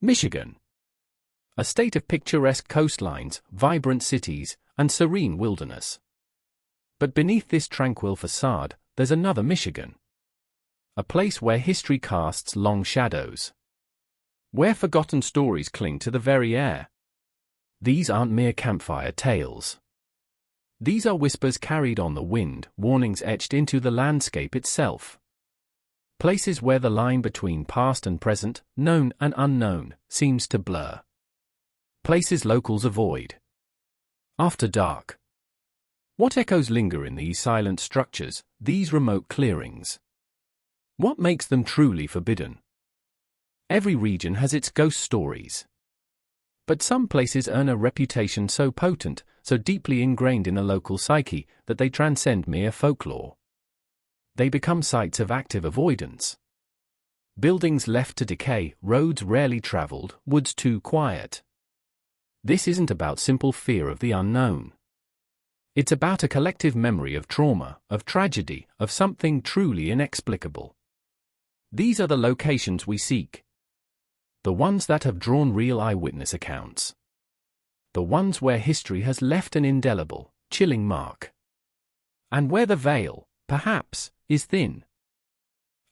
Michigan. A state of picturesque coastlines, vibrant cities, and serene wilderness. But beneath this tranquil facade, there's another Michigan. A place where history casts long shadows. Where forgotten stories cling to the very air. These aren't mere campfire tales. These are whispers carried on the wind, warnings etched into the landscape itself. Places where the line between past and present, known and unknown, seems to blur. Places locals avoid. After dark. What echoes linger in these silent structures, these remote clearings? What makes them truly forbidden? Every region has its ghost stories. But some places earn a reputation so potent, so deeply ingrained in the local psyche, that they transcend mere folklore. They become sites of active avoidance. Buildings left to decay, roads rarely traveled, woods too quiet. This isn't about simple fear of the unknown. It's about a collective memory of trauma, of tragedy, of something truly inexplicable. These are the locations we seek. The ones that have drawn real eyewitness accounts. The ones where history has left an indelible, chilling mark. And where the veil, perhaps, is thin.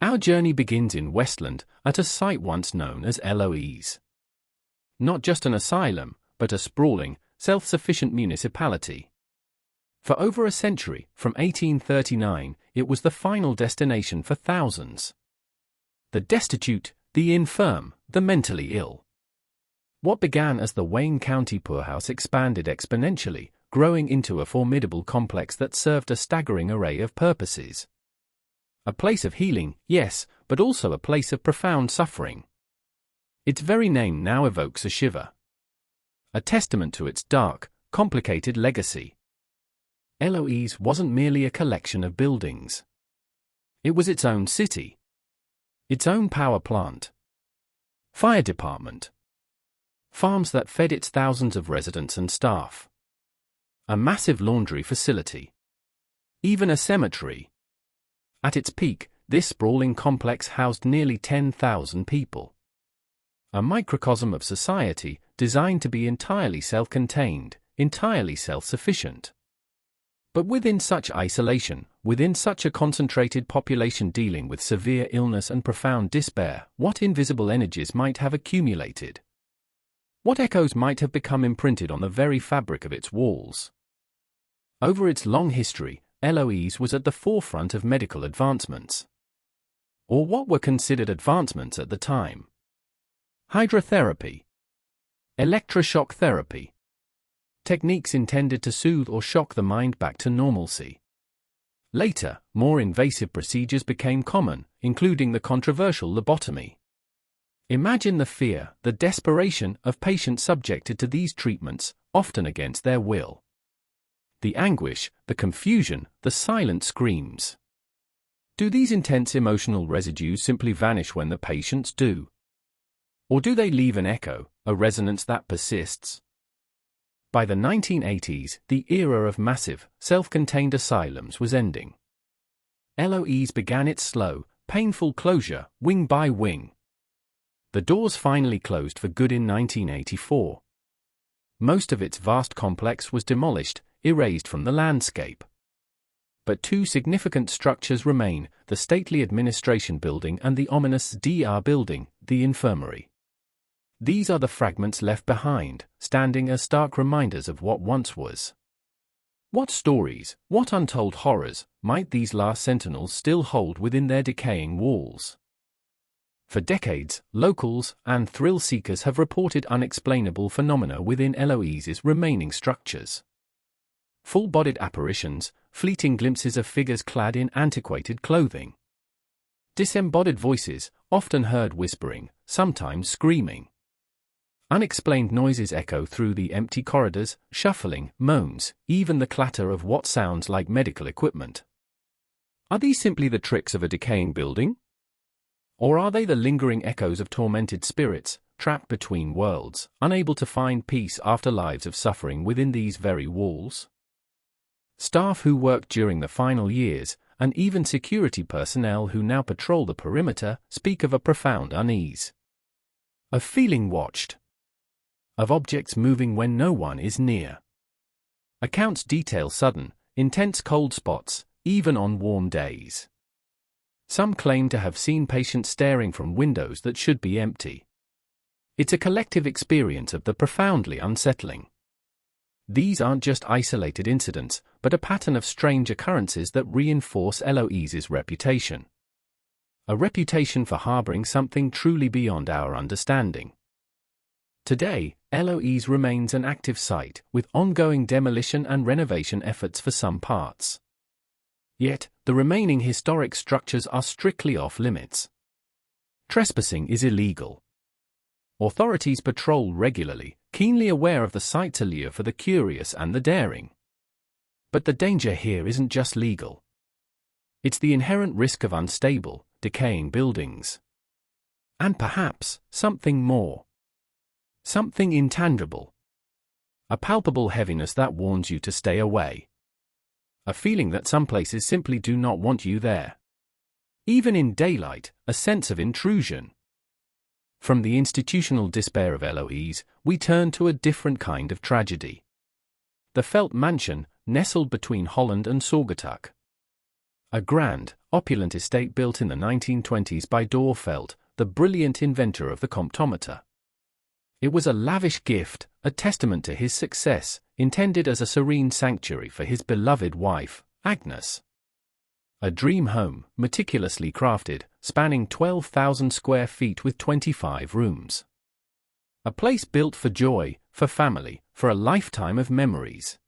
Our journey begins in Westland, at a site once known as Eloise. Not just an asylum, but a sprawling, self-sufficient municipality. For over a century, from 1839, it was the final destination for thousands. The destitute, the infirm, the mentally ill. What began as the Wayne County poorhouse expanded exponentially, growing into a formidable complex that served a staggering array of purposes. A place of healing, yes, but also a place of profound suffering. Its very name now evokes a shiver. A testament to its dark, complicated legacy. Eloise wasn't merely a collection of buildings. It was its own city. Its own power plant. Fire department. Farms that fed its thousands of residents and staff. A massive laundry facility. Even a cemetery. At its peak, this sprawling complex housed nearly 10,000 people. A microcosm of society, designed to be entirely self-contained, entirely self-sufficient. But within such isolation, within such a concentrated population dealing with severe illness and profound despair, what invisible energies might have accumulated? What echoes might have become imprinted on the very fabric of its walls? Over its long history, Eloise was at the forefront of medical advancements. Or what were considered advancements at the time. Hydrotherapy. Electroshock therapy. Techniques intended to soothe or shock the mind back to normalcy. Later, more invasive procedures became common, including the controversial lobotomy. Imagine the fear, the desperation of patients subjected to these treatments, often against their will. The anguish, the confusion, the silent screams. Do these intense emotional residues simply vanish when the patients do? Or do they leave an echo, a resonance that persists? By the 1980s, the era of massive, self-contained asylums was ending. Eloise began its slow, painful closure, wing by wing. The doors finally closed for good in 1984. Most of its vast complex was demolished, erased from the landscape. But two significant structures remain, the stately administration building and the ominous DR building, the infirmary. These are the fragments left behind, standing as stark reminders of what once was. What stories, what untold horrors, might these last sentinels still hold within their decaying walls? For decades, locals and thrill-seekers have reported unexplainable phenomena within Eloise's remaining structures. Full-bodied apparitions, fleeting glimpses of figures clad in antiquated clothing. Disembodied voices, often heard whispering, sometimes screaming. Unexplained noises echo through the empty corridors, shuffling, moans, even the clatter of what sounds like medical equipment. Are these simply the tricks of a decaying building? Or are they the lingering echoes of tormented spirits, trapped between worlds, unable to find peace after lives of suffering within these very walls? Staff who worked during the final years, and even security personnel who now patrol the perimeter, speak of a profound unease. of feeling watched, of objects moving when no one is near. Accounts detail sudden, intense cold spots, even on warm days. Some claim to have seen patients staring from windows that should be empty. It's a collective experience of the profoundly unsettling. These aren't just isolated incidents, but a pattern of strange occurrences that reinforce Eloise's reputation. A reputation for harboring something truly beyond our understanding. Today, Eloise remains an active site, with ongoing demolition and renovation efforts for some parts. Yet, the remaining historic structures are strictly off-limits. Trespassing is illegal. Authorities patrol regularly, keenly aware of the site's allure for the curious and the daring. But the danger here isn't just legal. It's the inherent risk of unstable, decaying buildings. And perhaps, something more. Something intangible. A palpable heaviness that warns you to stay away. A feeling that some places simply do not want you there. Even in daylight, a sense of intrusion. From the institutional despair of Eloise, we turn to a different kind of tragedy. The Felt Mansion, nestled between Holland and Saugatuck. A grand, opulent estate built in the 1920s by Dor Felt, the brilliant inventor of the comptometer. It was a lavish gift, a testament to his success, intended as a serene sanctuary for his beloved wife, Agnes. A dream home, meticulously crafted, spanning 12,000 square feet with 25 rooms. A place built for joy, for family, for a lifetime of memories.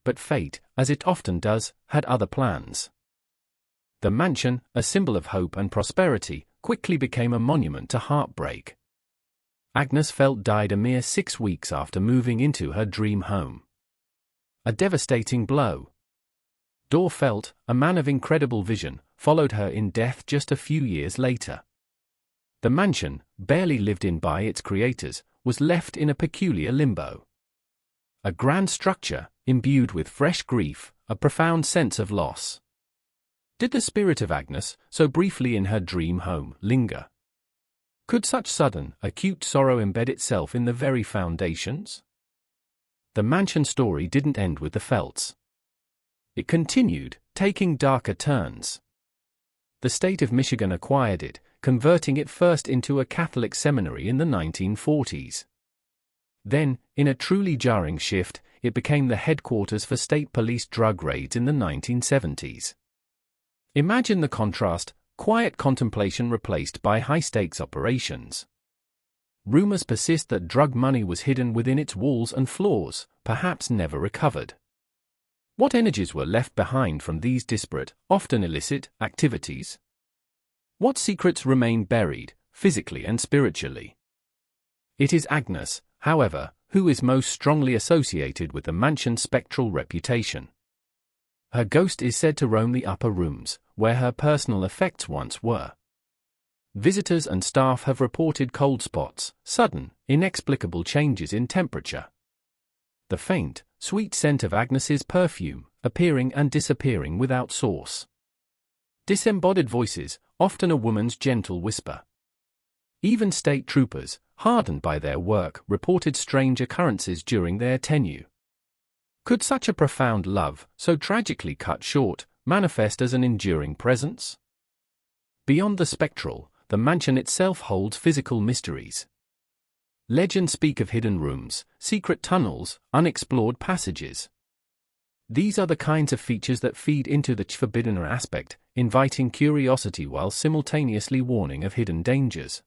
But fate, as it often does, had other plans. The mansion, a symbol of hope and prosperity, quickly became a monument to heartbreak. Agnes Felt died a mere 6 weeks after moving into her dream home. A devastating blow. Dor Felt, a man of incredible vision, followed her in death just a few years later. The mansion, barely lived in by its creators, was left in a peculiar limbo. A grand structure, imbued with fresh grief, a profound sense of loss. Did the spirit of Agnes, so briefly in her dream home, linger? Could such sudden, acute sorrow embed itself in the very foundations? The mansion story didn't end with the Felts. It continued, taking darker turns. The state of Michigan acquired it, converting it first into a Catholic seminary in the 1940s. Then, in a truly jarring shift, it became the headquarters for state police drug raids in the 1970s. Imagine the contrast, quiet contemplation replaced by high-stakes operations. Rumors persist that drug money was hidden within its walls and floors, perhaps never recovered. What energies were left behind from these disparate, often illicit, activities? What secrets remain buried, physically and spiritually? It is Agnes, however, who is most strongly associated with the mansion's spectral reputation. Her ghost is said to roam the upper rooms, where her personal effects once were. Visitors and staff have reported cold spots, sudden, inexplicable changes in temperature. The faint, sweet scent of Agnes's perfume, appearing and disappearing without source. Disembodied voices, often a woman's gentle whisper. Even state troopers, hardened by their work, reported strange occurrences during their tenure. Could such a profound love, so tragically cut short, manifest as an enduring presence? Beyond the spectral, the mansion itself holds physical mysteries. Legends speak of hidden rooms, secret tunnels, unexplored passages. These are the kinds of features that feed into the forbidden aspect, inviting curiosity while simultaneously warning of hidden dangers.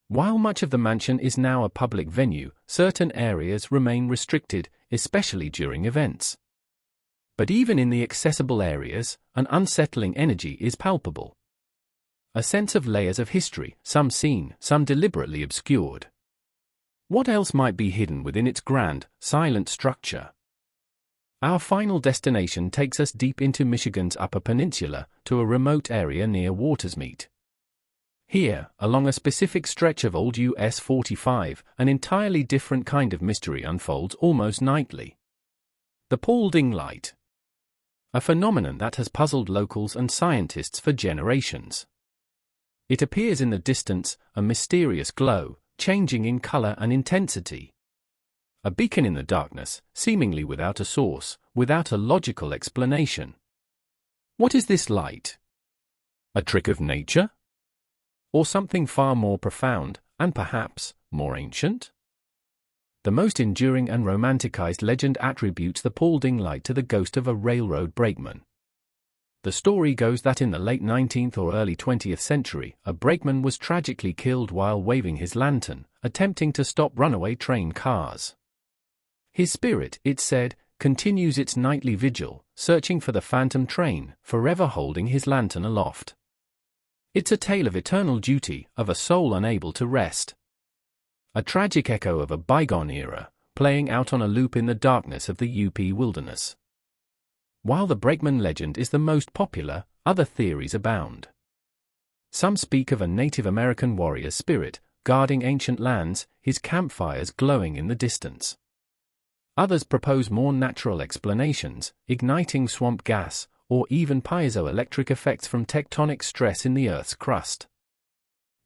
While much of the mansion is now a public venue, certain areas remain restricted, especially during events. But even in the accessible areas, an unsettling energy is palpable. A sense of layers of history, some seen, some deliberately obscured. What else might be hidden within its grand, silent structure? Our final destination takes us deep into Michigan's Upper Peninsula, to a remote area near Watersmeet. Here, along a specific stretch of old US 45, an entirely different kind of mystery unfolds almost nightly. The Paulding Light. A phenomenon that has puzzled locals and scientists for generations. It appears in the distance, a mysterious glow, changing in color and intensity. A beacon in the darkness, seemingly without a source, without a logical explanation. What is this light? A trick of nature? Or something far more profound, and perhaps more ancient? The most enduring and romanticized legend attributes the Paulding light to the ghost of a railroad brakeman. The story goes that in the late 19th or early 20th century, a brakeman was tragically killed while waving his lantern, attempting to stop runaway train cars. His spirit, it said, continues its nightly vigil, searching for the phantom train, forever holding his lantern aloft. It's a tale of eternal duty, of a soul unable to rest. A tragic echo of a bygone era, playing out on a loop in the darkness of the UP wilderness. While the brakeman legend is the most popular, other theories abound. Some speak of a Native American warrior spirit, guarding ancient lands, his campfires glowing in the distance. Others propose more natural explanations, igniting swamp gas, or even piezoelectric effects from tectonic stress in the Earth's crust.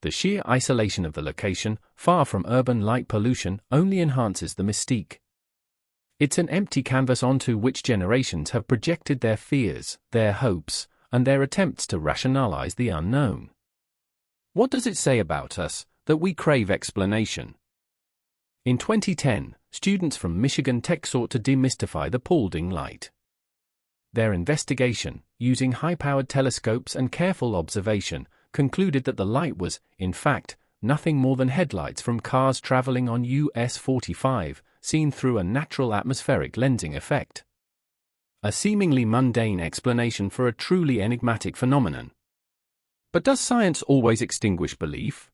The sheer isolation of the location, far from urban light pollution, only enhances the mystique. It's an empty canvas onto which generations have projected their fears, their hopes, and their attempts to rationalize the unknown. What does it say about us, that we crave explanation? In 2010, students from Michigan Tech sought to demystify the Paulding light. Their investigation, using high-powered telescopes and careful observation, concluded that the light was, in fact, nothing more than headlights from cars traveling on US 45, seen through a natural atmospheric lensing effect. A seemingly mundane explanation for a truly enigmatic phenomenon. But does science always extinguish belief?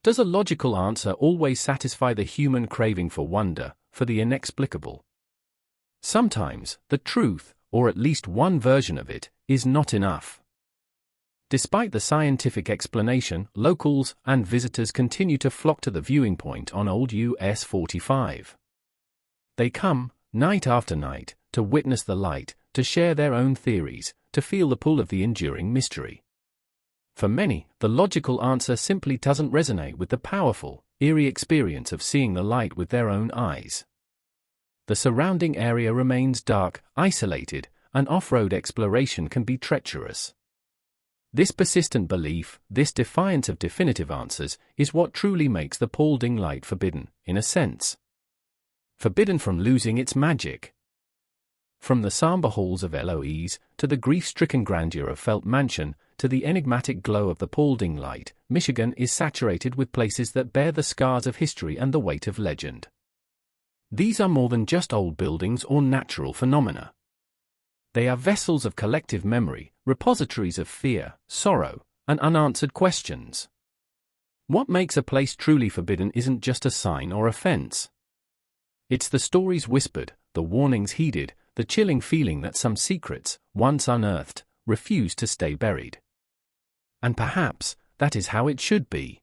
Does a logical answer always satisfy the human craving for wonder, for the inexplicable? Sometimes, the truth, or at least one version of it, is not enough. Despite the scientific explanation, locals and visitors continue to flock to the viewing point on old US 45. They come, night after night, to witness the light, to share their own theories, to feel the pull of the enduring mystery. For many, the logical answer simply doesn't resonate with the powerful, eerie experience of seeing the light with their own eyes. The surrounding area remains dark, isolated, and off-road exploration can be treacherous. This persistent belief, this defiance of definitive answers, is what truly makes the Paulding light forbidden, in a sense. Forbidden from losing its magic. From the somber halls of Eloise, to the grief-stricken grandeur of Felt Mansion, to the enigmatic glow of the Paulding light, Michigan is saturated with places that bear the scars of history and the weight of legend. These are more than just old buildings or natural phenomena. They are vessels of collective memory, repositories of fear, sorrow, and unanswered questions. What makes a place truly forbidden isn't just a sign or a fence. It's the stories whispered, the warnings heeded, the chilling feeling that some secrets, once unearthed, refuse to stay buried. And perhaps, that is how it should be.